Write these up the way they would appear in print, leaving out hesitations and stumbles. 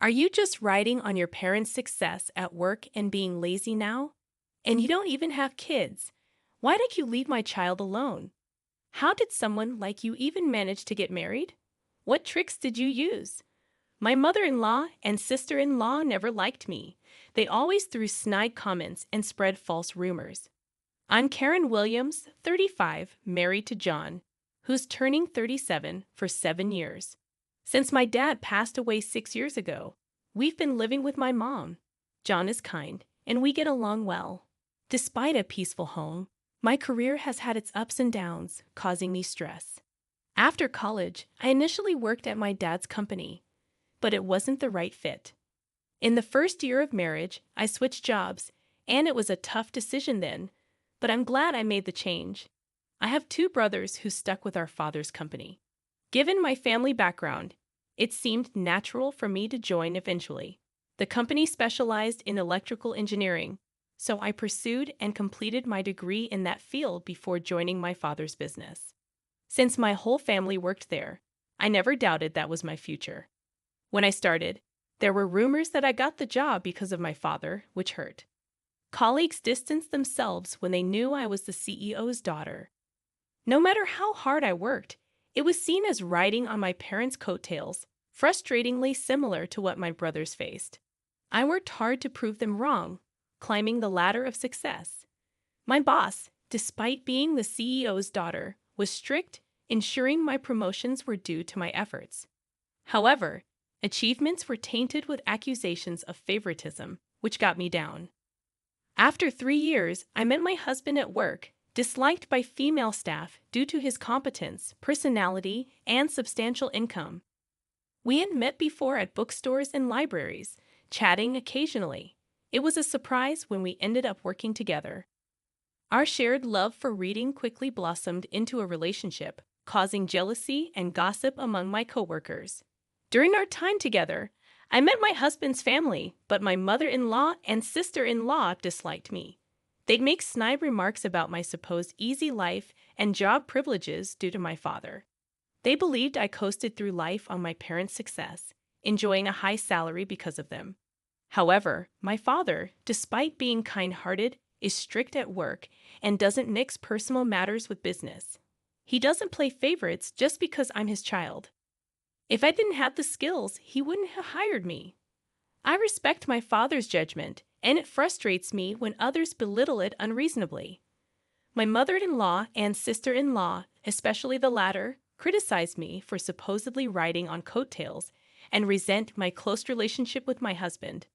Are you just riding on your parents' success at work and being lazy now? And you don't even have kids. Why did you leave my child alone? How did someone like you even manage to get married? What tricks did you use? My mother-in-law and sister-in-law never liked me. They always threw snide comments and spread false rumors. I'm Karen Williams, 35, married to John, who's turning 37 for 7 years. Since my dad passed away 6 years ago, we've been living with my mom. John is kind, and we get along well. Despite a peaceful home, my career has had its ups and downs, causing me stress. After college, I initially worked at my dad's company, but it wasn't the right fit. In the first year of marriage, I switched jobs, and it was a tough decision then, but I'm glad I made the change. I have 2 brothers who stuck with our father's company. Given my family background, it seemed natural for me to join eventually. The company specialized in electrical engineering, so I pursued and completed my degree in that field before joining my father's business. Since my whole family worked there, I never doubted that was my future. When I started, there were rumors that I got the job because of my father, which hurt. Colleagues distanced themselves when they knew I was the CEO's daughter. No matter how hard I worked, it was seen as riding on my parents' coattails, frustratingly similar to what my brothers faced. I worked hard to prove them wrong, climbing the ladder of success. My boss, despite being the CEO's daughter, was strict, ensuring my promotions were due to my efforts. However, achievements were tainted with accusations of favoritism, which got me down. After 3 years, I met my husband at work, disliked by female staff due to his competence, personality, and substantial income. We had met before at bookstores and libraries, chatting occasionally. It was a surprise when we ended up working together. Our shared love for reading quickly blossomed into a relationship, causing jealousy and gossip among my coworkers. During our time together, I met my husband's family, but my mother-in-law and sister-in-law disliked me. They'd make snide remarks about my supposed easy life and job privileges due to my father. They believed I coasted through life on my parents' success, enjoying a high salary because of them. However, my father, despite being kind-hearted, is strict at work and doesn't mix personal matters with business. He doesn't play favorites just because I'm his child. If I didn't have the skills, he wouldn't have hired me. I respect my father's judgment, and it frustrates me when others belittle it unreasonably. My mother-in-law and sister-in-law, especially the latter, criticize me for supposedly riding on coattails and resent my close relationship with my husband.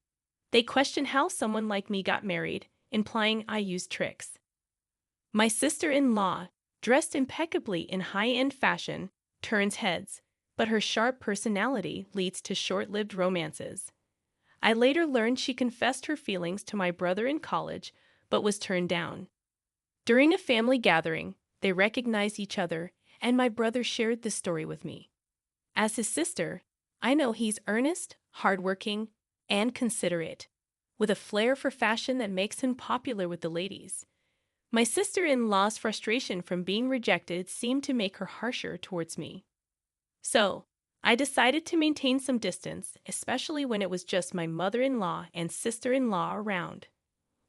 They question how someone like me got married, implying I used tricks. My sister-in-law, dressed impeccably in high-end fashion, turns heads, but her sharp personality leads to short-lived romances. I later learned she confessed her feelings to my brother in college, but was turned down. During a family gathering, they recognized each other, and my brother shared this story with me. As his sister, I know he's earnest, hardworking, and considerate, with a flair for fashion that makes him popular with the ladies. My sister-in-law's frustration from being rejected seemed to make her harsher towards me. So, I decided to maintain some distance, especially when it was just my mother-in-law and sister-in-law around.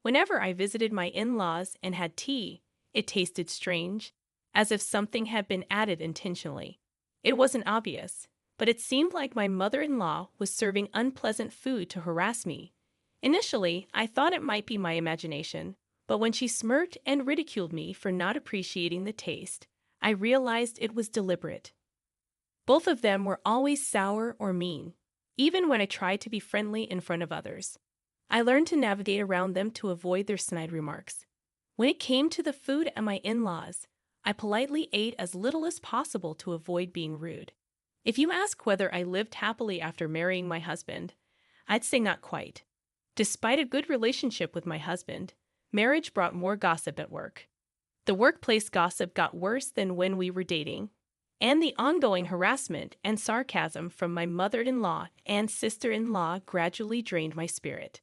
Whenever I visited my in-laws and had tea, it tasted strange, as if something had been added intentionally. It wasn't obvious, but it seemed like my mother-in-law was serving unpleasant food to harass me. Initially, I thought it might be my imagination, but when she smirked and ridiculed me for not appreciating the taste, I realized it was deliberate. Both of them were always sour or mean, even when I tried to be friendly in front of others. I learned to navigate around them to avoid their snide remarks. When it came to the food at my in-laws, I politely ate as little as possible to avoid being rude. If you ask whether I lived happily after marrying my husband, I'd say not quite. Despite a good relationship with my husband, marriage brought more gossip at work. The workplace gossip got worse than when we were dating, and the ongoing harassment and sarcasm from my mother-in-law and sister-in-law gradually drained my spirit.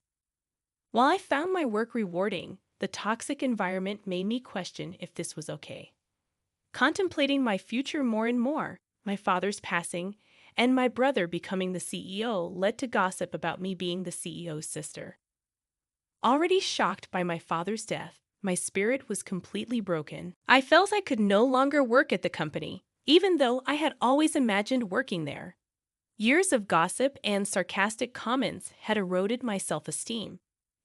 While I found my work rewarding, the toxic environment made me question if this was okay. Contemplating my future more and more, my father's passing, and my brother becoming the CEO led to gossip about me being the CEO's sister. Already shocked by my father's death, my spirit was completely broken. I felt I could no longer work at the company, even though I had always imagined working there. Years of gossip and sarcastic comments had eroded my self-esteem,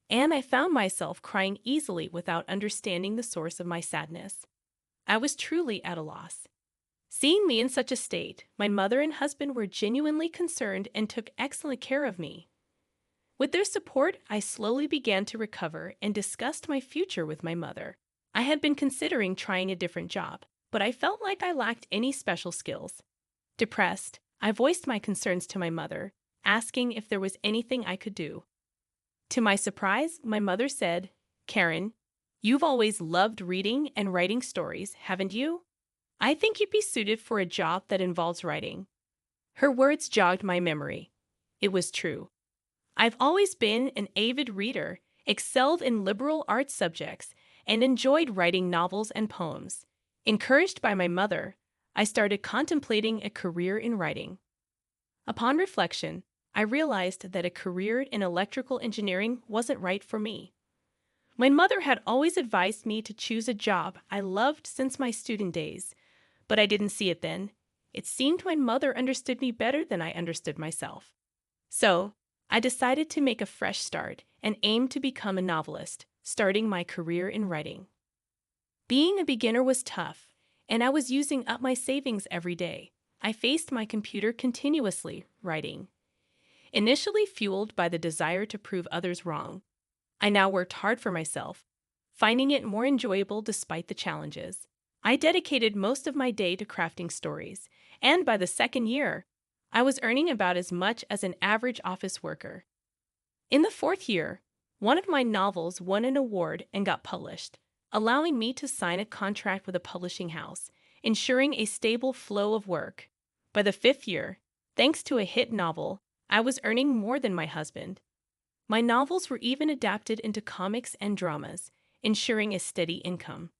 and I found myself crying easily without understanding the source of my sadness. I was truly at a loss. Seeing me in such a state, my mother and husband were genuinely concerned and took excellent care of me. With their support, I slowly began to recover and discussed my future with my mother. I had been considering trying a different job, but I felt like I lacked any special skills. Depressed, I voiced my concerns to my mother, asking if there was anything I could do. To my surprise, my mother said, "Karen, you've always loved reading and writing stories, haven't you? I think you'd be suited for a job that involves writing." Her words jogged my memory. It was true. I've always been an avid reader, excelled in liberal arts subjects, and enjoyed writing novels and poems. Encouraged by my mother, I started contemplating a career in writing. Upon reflection, I realized that a career in electrical engineering wasn't right for me. My mother had always advised me to choose a job I loved since my student days, but I didn't see it then. It seemed my mother understood me better than I understood myself. So, I decided to make a fresh start and aim to become a novelist, starting my career in writing. Being a beginner was tough, and I was using up my savings every day. I faced my computer continuously, writing. Initially fueled by the desire to prove others wrong, I now worked hard for myself, finding it more enjoyable despite the challenges. I dedicated most of my day to crafting stories, and by the second year, I was earning about as much as an average office worker. In the fourth year, one of my novels won an award and got published, allowing me to sign a contract with a publishing house, ensuring a stable flow of work. By the fifth year, thanks to a hit novel, I was earning more than my husband. My novels were even adapted into comics and dramas, ensuring a steady income.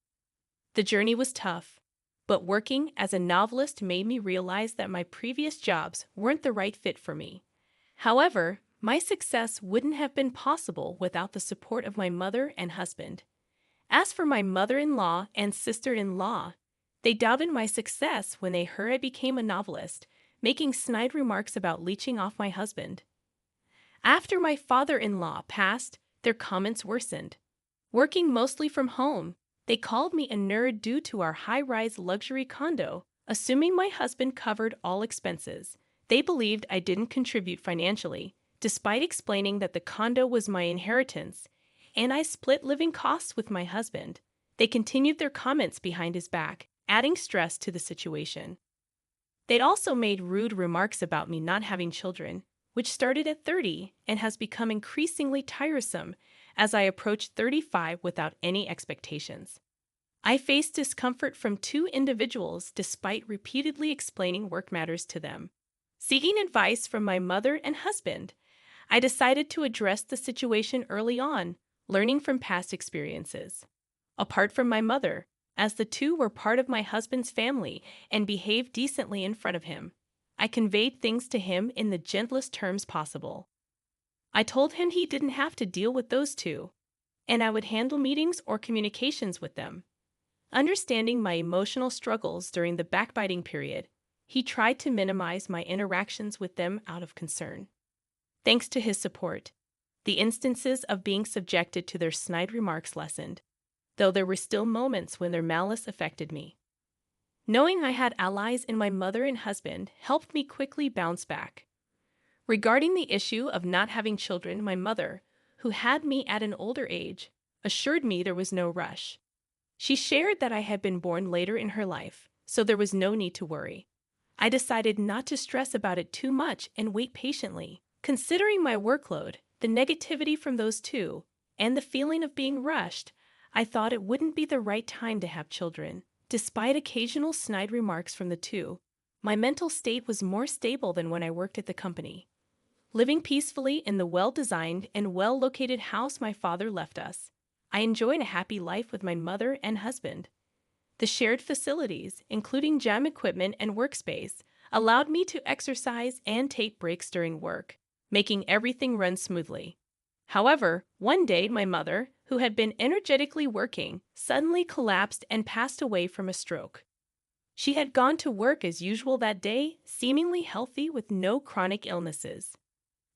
The journey was tough, but working as a novelist made me realize that my previous jobs weren't the right fit for me. However, my success wouldn't have been possible without the support of my mother and husband. As for my mother-in-law and sister-in-law, they doubted my success when they heard I became a novelist, making snide remarks about leeching off my husband. After my father-in-law passed, their comments worsened. Working mostly from home, they called me a nerd due to our high-rise luxury condo, assuming my husband covered all expenses. They believed I didn't contribute financially, despite explaining that the condo was my inheritance, and I split living costs with my husband. They continued their comments behind his back, adding stress to the situation. They'd also made rude remarks about me not having children, which started at 30 and has become increasingly tiresome as I approach 35 without any expectations. I faced discomfort from two individuals despite repeatedly explaining work matters to them. Seeking advice from my mother and husband, I decided to address the situation early on, learning from past experiences. Apart from my mother, as the two were part of my husband's family and behaved decently in front of him, I conveyed things to him in the gentlest terms possible. I told him he didn't have to deal with those two, and I would handle meetings or communications with them. Understanding my emotional struggles during the backbiting period, he tried to minimize my interactions with them out of concern. Thanks to his support, the instances of being subjected to their snide remarks lessened, though there were still moments when their malice affected me. Knowing I had allies in my mother and husband helped me quickly bounce back. Regarding the issue of not having children, my mother, who had me at an older age, assured me there was no rush. She shared that I had been born later in her life, so there was no need to worry. I decided not to stress about it too much and wait patiently. Considering my workload, the negativity from those two, and the feeling of being rushed, I thought it wouldn't be the right time to have children. Despite occasional snide remarks from the two, my mental state was more stable than when I worked at the company. Living peacefully in the well-designed and well-located house my father left us, I enjoyed a happy life with my mother and husband. The shared facilities, including gym equipment and workspace, allowed me to exercise and take breaks during work, making everything run smoothly. However, one day my mother, who had been energetically working, suddenly collapsed and passed away from a stroke. She had gone to work as usual that day, seemingly healthy with no chronic illnesses.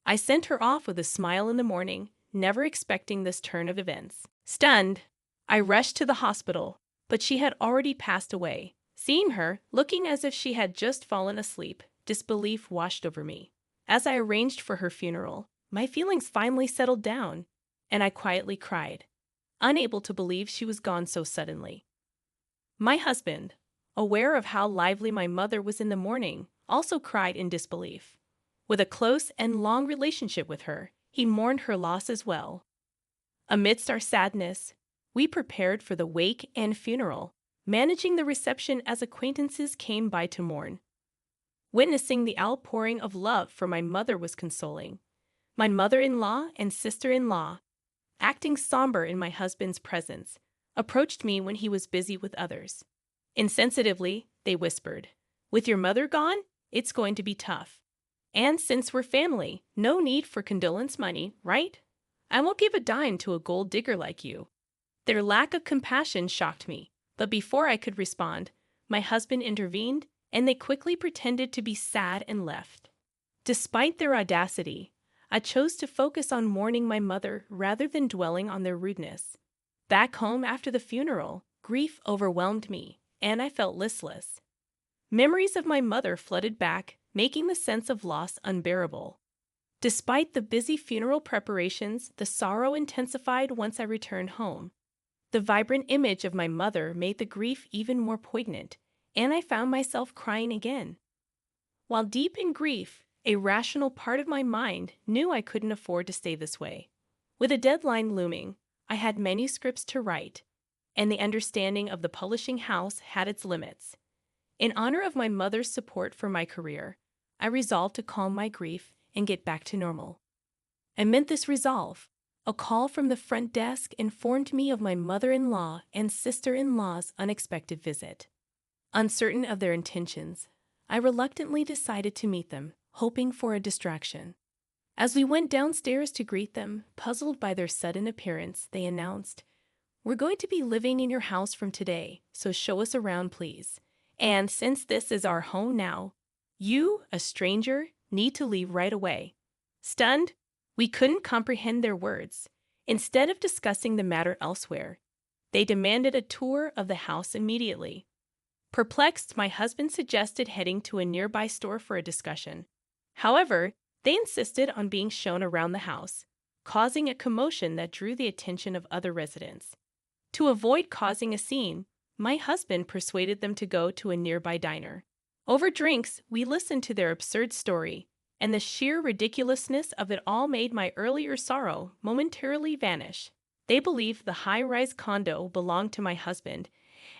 I sent her off with a smile in the morning, never expecting this turn of events. Stunned, I rushed to the hospital, but she had already passed away. Seeing her, looking as if she had just fallen asleep, disbelief washed over me. As I arranged for her funeral, my feelings finally settled down, and I quietly cried, unable to believe she was gone so suddenly. My husband, aware of how lively my mother was in the morning, also cried in disbelief. With a close and long relationship with her, he mourned her loss as well. Amidst our sadness, we prepared for the wake and funeral, managing the reception as acquaintances came by to mourn. Witnessing the outpouring of love for my mother was consoling. My mother-in-law and sister-in-law, acting somber in my husband's presence, approached me when he was busy with others. Insensitively, they whispered, "With your mother gone, it's going to be tough. And since we're family, no need for condolence money, right? I won't give a dime to a gold digger like you." Their lack of compassion shocked me, but before I could respond, my husband intervened, and they quickly pretended to be sad and left. Despite their audacity, I chose to focus on mourning my mother rather than dwelling on their rudeness. Back home after the funeral, grief overwhelmed me, and I felt listless. Memories of my mother flooded back, making the sense of loss unbearable. Despite the busy funeral preparations, the sorrow intensified once I returned home. The vibrant image of my mother made the grief even more poignant, and I found myself crying again. While deep in grief, a rational part of my mind knew I couldn't afford to stay this way. With a deadline looming, I had manuscripts to write, and the understanding of the publishing house had its limits. In honor of my mother's support for my career, I resolved to calm my grief and get back to normal. Amid this resolve, a call from the front desk informed me of my mother-in-law and sister-in-law's unexpected visit. Uncertain of their intentions, I reluctantly decided to meet them, hoping for a distraction. As we went downstairs to greet them, puzzled by their sudden appearance, they announced, "We're going to be living in your house from today, so show us around, please. And since this is our home now, you, a stranger, need to leave right away." Stunned, we couldn't comprehend their words. Instead of discussing the matter elsewhere, they demanded a tour of the house immediately. Perplexed, my husband suggested heading to a nearby store for a discussion. However, they insisted on being shown around the house, causing a commotion that drew the attention of other residents. To avoid causing a scene, my husband persuaded them to go to a nearby diner. Over drinks, we listened to their absurd story, and the sheer ridiculousness of it all made my earlier sorrow momentarily vanish. They believed the high-rise condo belonged to my husband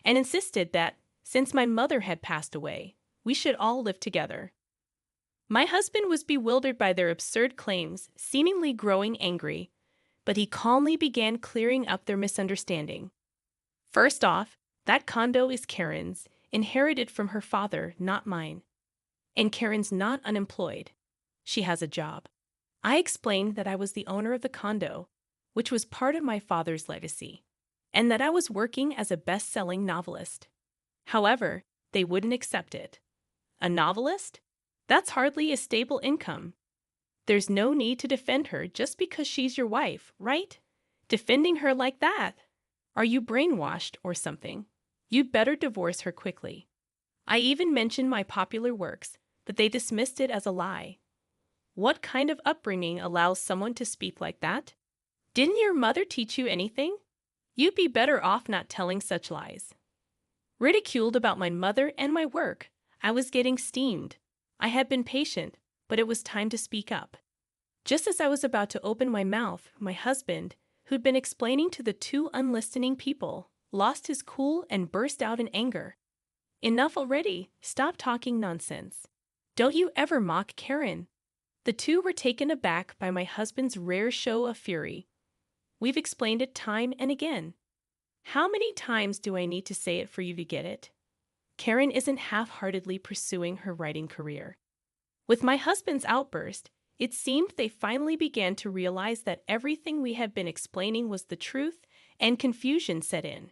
and insisted that, since my mother had passed away, we should all live together. My husband was bewildered by their absurd claims, seemingly growing angry, but he calmly began clearing up their misunderstanding. First off, that condo is Karen's, inherited from her father, not mine. And Karen's not unemployed. She has a job. I explained that I was the owner of the condo, which was part of my father's legacy, and that I was working as a best-selling novelist. However, they wouldn't accept it. A novelist? That's hardly a stable income. There's no need to defend her just because she's your wife, right? Defending her like that? Are you brainwashed or something? You'd better divorce her quickly. I even mentioned my popular works, but they dismissed it as a lie. What kind of upbringing allows someone to speak like that? Didn't your mother teach you anything? You'd be better off not telling such lies. Ridiculed about my mother and my work, I was getting steamed. I had been patient, but it was time to speak up. Just as I was about to open my mouth, my husband, who'd been explaining to the two unlistening people, lost his cool and burst out in anger. "Enough already. Stop talking nonsense. Don't you ever mock Karen." The two were taken aback by my husband's rare show of fury. "We've explained it time and again. How many times do I need to say it for you to get it? Karen isn't half-heartedly pursuing her writing career. With my husband's outburst, it seemed they finally began to realize that everything we had been explaining was the truth, and confusion set in.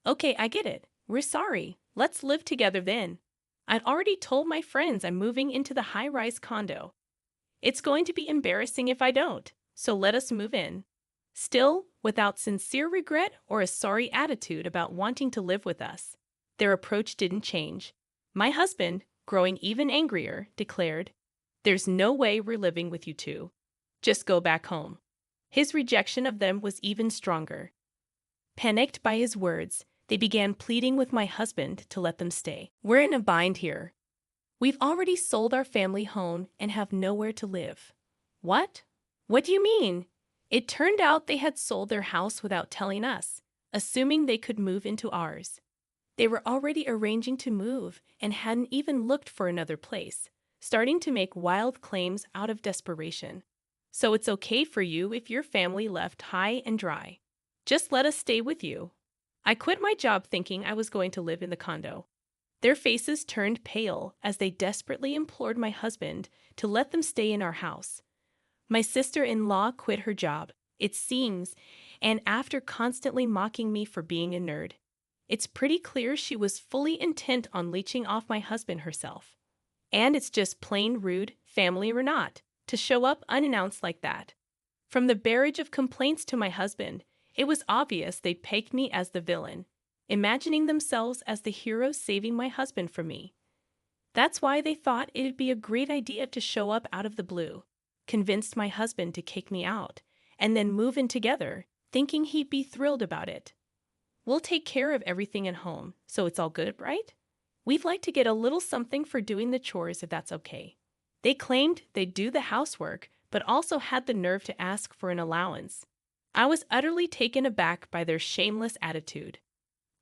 Okay, I get it. We're sorry. Let's live together then. I've already told my friends I'm moving into the high-rise condo. It's going to be embarrassing if I don't, so let us move in. Still, without sincere regret or a sorry attitude about wanting to live with us. Their approach didn't change. My husband, growing even angrier, declared, "There's no way we're living with you two. Just go back home." His rejection of them was even stronger. Panicked by his words, they began pleading with my husband to let them stay. "We're in a bind here. We've already sold our family home and have nowhere to live." "What? What do you mean?" It turned out they had sold their house without telling us, assuming they could move into ours. They were already arranging to move and hadn't even looked for another place, starting to make wild claims out of desperation. "So it's okay for you if your family left high and dry. Just let us stay with you." I quit my job thinking I was going to live in the condo. Their faces turned pale as they desperately implored my husband to let them stay in our house. My sister-in-law quit her job, it seems, and after constantly mocking me for being a nerd. It's pretty clear she was fully intent on leeching off my husband herself. And it's just plain rude, family or not, to show up unannounced like that. From the barrage of complaints to my husband, it was obvious they'd pegged me as the villain, imagining themselves as the hero saving my husband from me. That's why they thought it'd be a great idea to show up out of the blue, convinced my husband to kick me out, and then move in together, thinking he'd be thrilled about it. "We'll take care of everything at home, so it's all good, right? We'd like to get a little something for doing the chores if that's okay." They claimed they'd do the housework, but also had the nerve to ask for an allowance. I was utterly taken aback by their shameless attitude.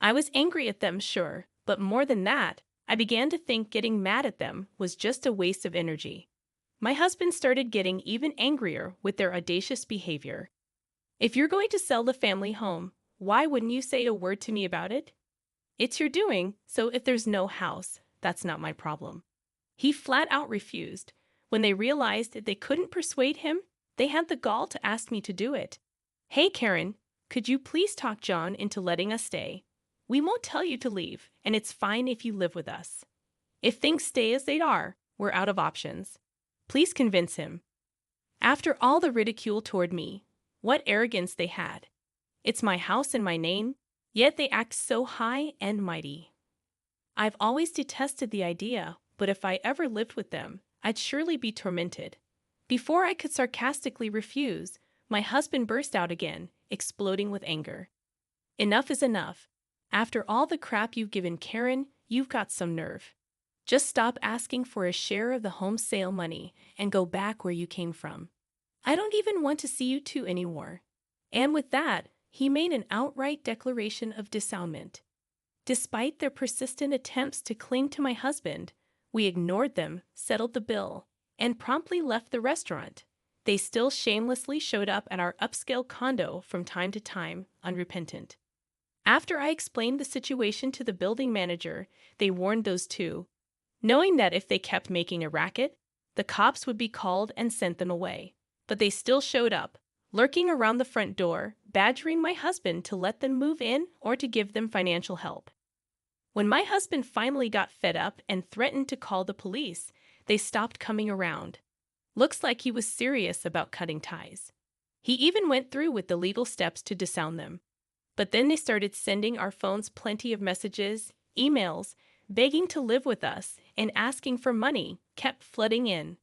I was angry at them, sure, but more than that, I began to think getting mad at them was just a waste of energy. My husband started getting even angrier with their audacious behavior. "If you're going to sell the family home, why wouldn't you say a word to me about it? It's your doing, so if there's no house, that's not my problem." He flat out refused. When they realized that they couldn't persuade him, they had the gall to ask me to do it. "Hey, Karen, could you please talk John into letting us stay? We won't tell you to leave, and it's fine if you live with us. If things stay as they are, we're out of options. Please convince him." After all the ridicule toward me, what arrogance they had. It's my house and my name, yet they act so high and mighty. I've always detested the idea, but if I ever lived with them, I'd surely be tormented. Before I could sarcastically refuse, my husband burst out again, exploding with anger. "Enough is enough. After all the crap you've given Karen, you've got some nerve. Just stop asking for a share of the home sale money and go back where you came from. I don't even want to see you two anymore." And with that, he made an outright declaration of disownement. Despite their persistent attempts to cling to my husband, we ignored them, settled the bill, and promptly left the restaurant. They still shamelessly showed up at our upscale condo from time to time, unrepentant. After I explained the situation to the building manager, they warned those two, knowing that if they kept making a racket, the cops would be called and sent them away. But they still showed up, lurking around the front door, badgering my husband to let them move in or to give them financial help. When my husband finally got fed up and threatened to call the police, they stopped coming around. Looks like he was serious about cutting ties. He even went through with the legal steps to disown them. But then they started sending our phones plenty of messages, emails, begging to live with us, and asking for money kept flooding in.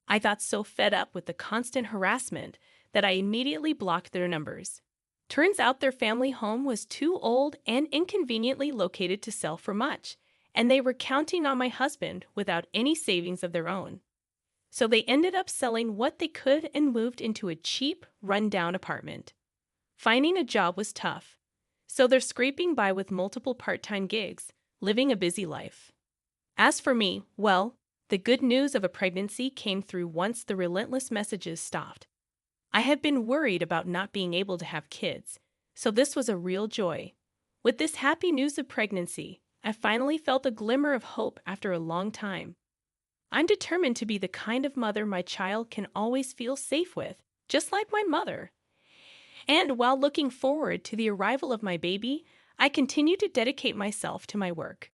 I got so fed up with the constant harassment that I immediately blocked their numbers. Turns out their family home was too old and inconveniently located to sell for much, and they were counting on my husband without any savings of their own. So they ended up selling what they could and moved into a cheap, run-down apartment. Finding a job was tough, so they're scraping by with multiple part-time gigs, living a busy life. As for me, well, the good news of a pregnancy came through once the relentless messages stopped. I had been worried about not being able to have kids, so this was a real joy. With this happy news of pregnancy, I finally felt a glimmer of hope after a long time. I'm determined to be the kind of mother my child can always feel safe with, just like my mother. And while looking forward to the arrival of my baby, I continue to dedicate myself to my work.